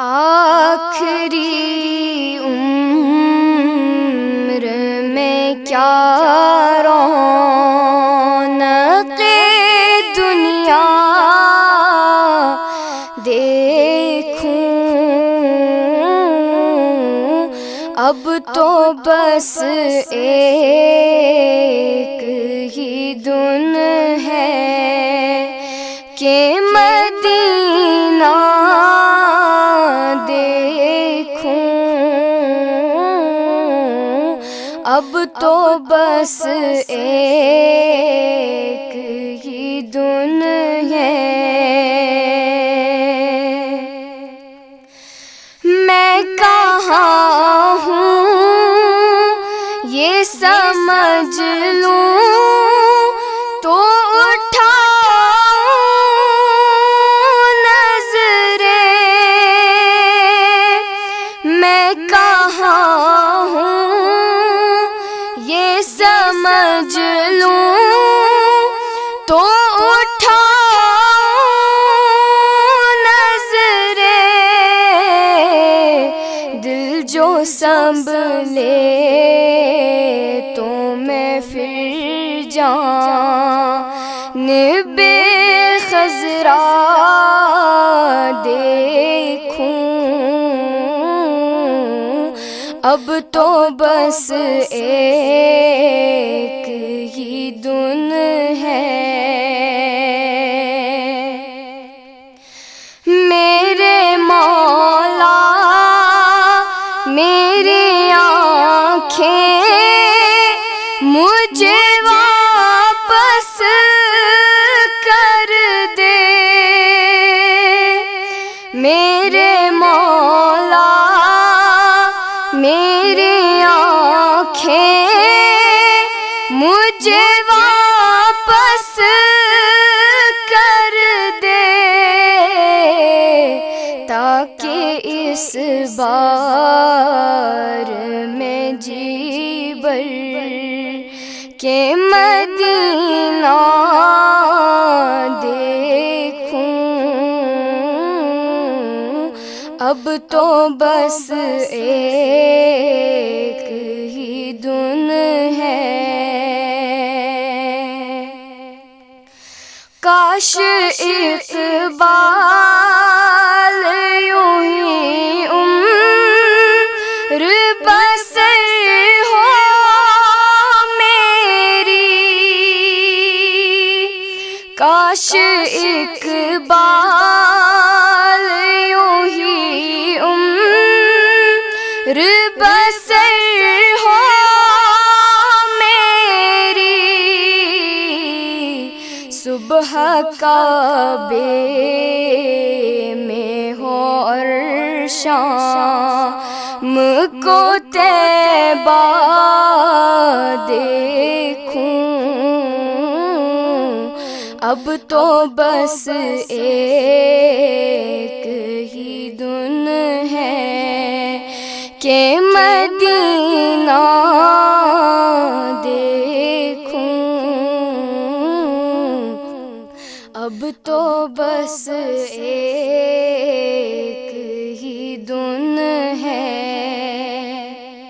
آخری عمر میں کیا رونق دنیا دیکھوں، اب تو بس ایک ہی دن ہے کہ مدینہ دیکھوں، اب تو بس ایک ہی دن ہے۔ میں کہاں ہوں یہ سمجھ لوں تو اٹھاؤں نظریں، میں کہاں ہوں یہ سمجھ لوں تو اٹھاؤں نظریں، دل جو سنبھلے تو میں پھر جانب خضرا دیکھوں، اب تو بس ایک ہی دن ہے۔ میرے مولا میری آنکھیں مجھے واپس کر دے، میرے مولا میری آنکھیں مجھے واپس کر دے، تاکہ اس بار میں جی بھر کے مدینہ دیکھوں، اب تو بس ایک ہی دن ہے۔ کاش اقبال یوں ہی عمر بسر ہو میری، کاش اقبال یوں ہی عمر بسر ہو میری، صبح کعبے میں ہو اور شام کو طیبہ دیکھوں، اب تو بس ایک ہی دن ہے کہ مدینہ دیکھوں، اب تو بس ایک